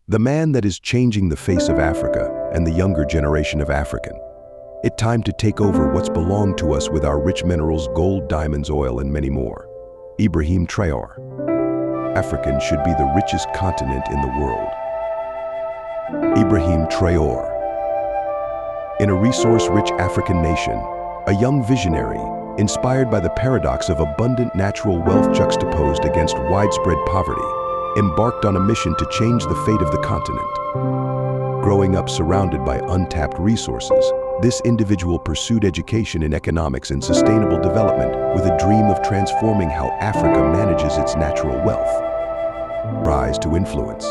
The man that is changing the face of Africa and the younger generation of African. It's time to take over what's belonged to us with our rich minerals, gold, diamonds, oil, and many more. Ibrahim Traore. African should be the richest continent in the world. Ibrahim Traore. In a resource-rich African nation, a young visionary, inspired by the paradox of abundant natural wealth juxtaposed against widespread poverty, embarked on a mission to change the fate of the continent. Growing up surrounded by untapped resources, this individual pursued education in economics and sustainable development with a dream of transforming how Africa manages its natural wealth. Rise to influence.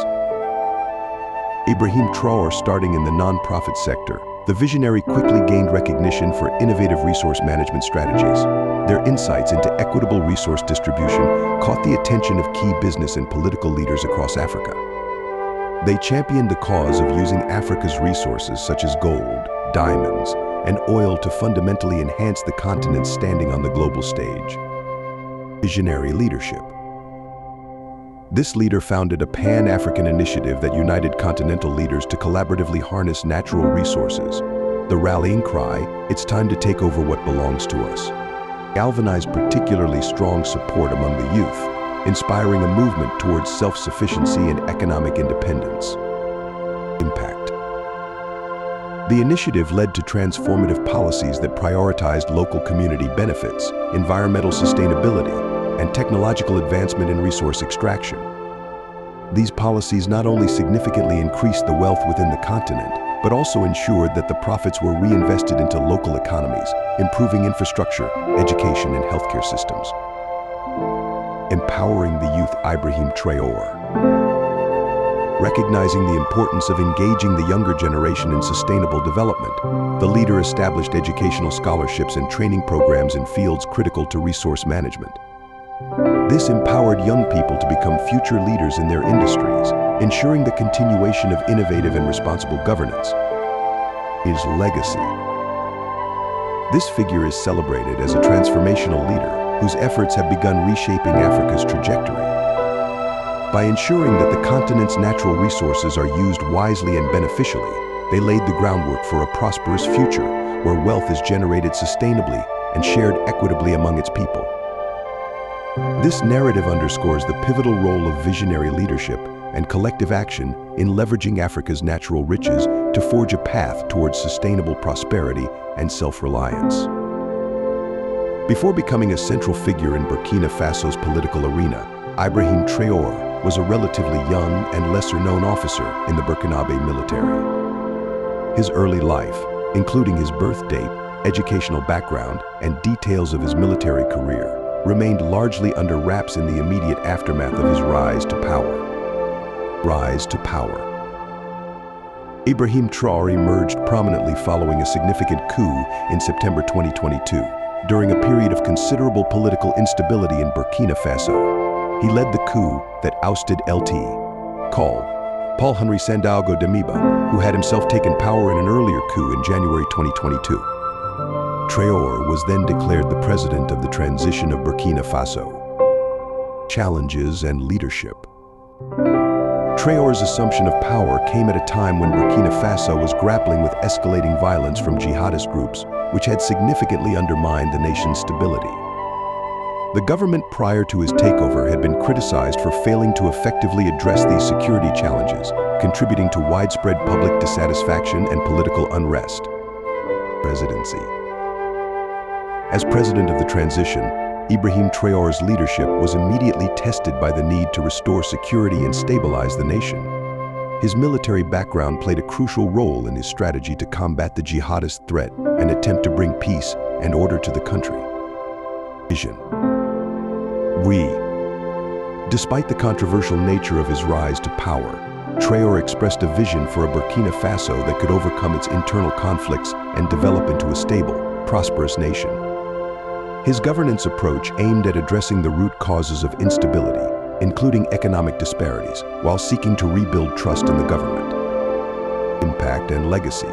Ibrahim Traore, starting in the non-profit sector, the visionary quickly gained recognition for innovative resource management strategies. Their insights into equitable resource distribution caught the attention of key business and political leaders across Africa. They championed the cause of using Africa's resources such as gold, diamonds, and oil to fundamentally enhance the continent's standing on the global stage. Visionary leadership. This leader founded a Pan-African initiative that united continental leaders to collaboratively harness natural resources. The rallying cry, "It's time to take over what belongs to us," galvanized particularly strong support among the youth, inspiring a movement towards self-sufficiency and economic independence. Impact. The initiative led to transformative policies that prioritized local community benefits, environmental sustainability, and technological advancement in resource extraction. These policies not only significantly increased the wealth within the continent, but also ensured that the profits were reinvested into local economies, improving infrastructure, education, and healthcare systems. Empowering the youth. Ibrahim Traore. Recognizing the importance of engaging the younger generation in sustainable development, the leader established educational scholarships and training programs in fields critical to resource management. This empowered young people to become future leaders in their industries, ensuring the continuation of innovative and responsible governance. His legacy. This figure is celebrated as a transformational leader whose efforts have begun reshaping Africa's trajectory. By ensuring that the continent's natural resources are used wisely and beneficially, they laid the groundwork for a prosperous future where wealth is generated sustainably and shared equitably among its people. This narrative underscores the pivotal role of visionary leadership and collective action in leveraging Africa's natural riches to forge a path towards sustainable prosperity and self-reliance. Before becoming a central figure in Burkina Faso's political arena, Ibrahim Traore was a relatively young and lesser-known officer in the Burkinabe military. His early life, including his birth date, educational background, and details of his military career, remained largely under wraps in the immediate aftermath of his rise to power. Rise to power. Ibrahim Traore emerged prominently following a significant coup in September 2022, during a period of considerable political instability in Burkina Faso. He led the coup that ousted Paul Henri Sandaogo Damiba, who had himself taken power in an earlier coup in January 2022. Traore was then declared the president of the transition of Burkina Faso. Challenges and leadership. Traore's assumption of power came at a time when Burkina Faso was grappling with escalating violence from jihadist groups, which had significantly undermined the nation's stability. The government prior to his takeover had been criticized for failing to effectively address these security challenges, contributing to widespread public dissatisfaction and political unrest. Presidency. As president of the transition, Ibrahim Traore's leadership was immediately tested by the need to restore security and stabilize the nation. His military background played a crucial role in his strategy to combat the jihadist threat and attempt to bring peace and order to the country. Vision. Despite the controversial nature of his rise to power, Traore expressed a vision for a Burkina Faso that could overcome its internal conflicts and develop into a stable, prosperous nation. His governance approach aimed at addressing the root causes of instability, including economic disparities, while seeking to rebuild trust in the government. Impact and legacy.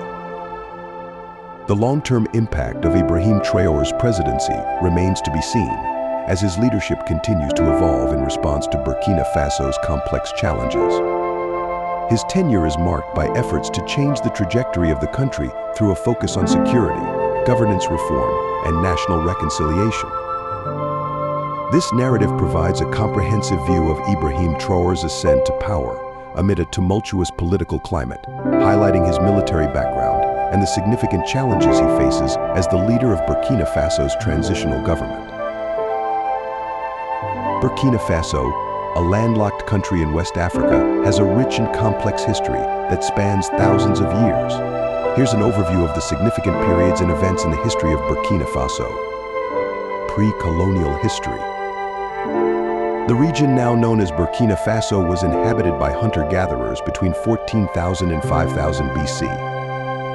The long-term impact of Ibrahim Traore's presidency remains to be seen, as his leadership continues to evolve in response to Burkina Faso's complex challenges. His tenure is marked by efforts to change the trajectory of the country through a focus on security, governance reform, and national reconciliation. This narrative provides a comprehensive view of Ibrahim Traore's ascent to power amid a tumultuous political climate, highlighting his military background and the significant challenges he faces as the leader of Burkina Faso's transitional government. Burkina Faso, a landlocked country in West Africa, has a rich and complex history that spans thousands of years. Here's an overview of the significant periods and events in the history of Burkina Faso. Pre-colonial history. The region now known as Burkina Faso was inhabited by hunter-gatherers between 14,000 and 5000 BC.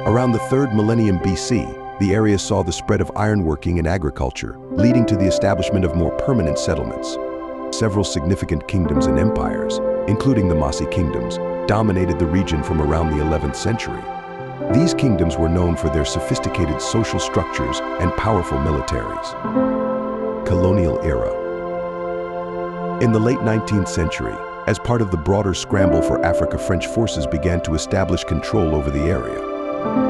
Around the 3rd millennium BC, the area saw the spread of ironworking and agriculture, leading to the establishment of more permanent settlements. Several significant kingdoms and empires, including the Mossi kingdoms, dominated the region from around the 11th century. These kingdoms were known for their sophisticated social structures and powerful militaries. Colonial era. In the late 19th century, as part of the broader scramble for Africa, French forces began to establish control over the area.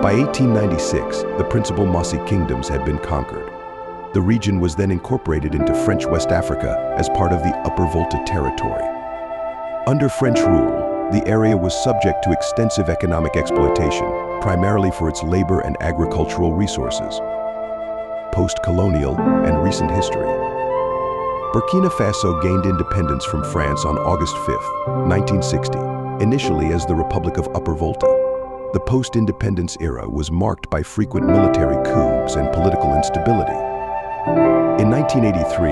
By 1896, the principal Mossi kingdoms had been conquered. The region was then incorporated into French West Africa as part of the Upper Volta territory. Under French rule, the area was subject to extensive economic exploitation, primarily for its labor and agricultural resources. Post-colonial and recent history. Burkina Faso gained independence from France on August 5, 1960, initially as the Republic of Upper Volta. The post-independence era was marked by frequent military coups and political instability. In 1983,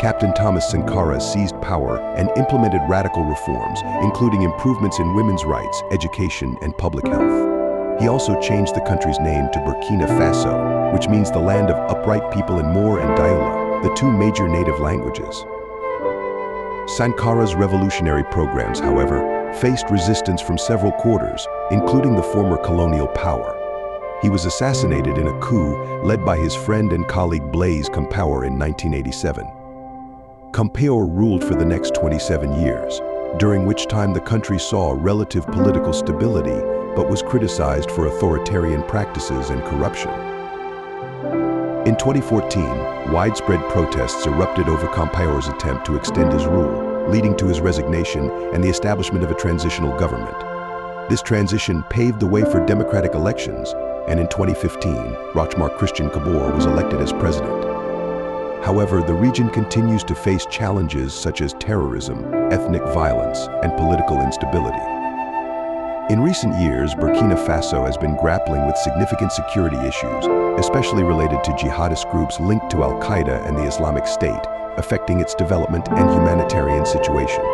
Captain Thomas Sankara seized power and implemented radical reforms, including improvements in women's rights, education, and public health. He also changed the country's name to Burkina Faso, which means the land of upright people in Moor and Dioula, the two major native languages. Sankara's revolutionary programs, however, faced resistance from several quarters, including the former colonial power. He was assassinated in a coup led by his friend and colleague Blaise Compaoré in 1987. Compaoré ruled for the next 27 years, during which time the country saw relative political stability but was criticized for authoritarian practices and corruption. In 2014, widespread protests erupted over Compaoré's attempt to extend his rule, leading to his resignation and the establishment of a transitional government. This transition paved the way for democratic elections, and in 2015, Rochmark Christian Kabore was elected as president. However, the region continues to face challenges such as terrorism, ethnic violence, and political instability. In recent years, Burkina Faso has been grappling with significant security issues, especially related to jihadist groups linked to Al-Qaeda and the Islamic State, affecting its development and humanitarian situation.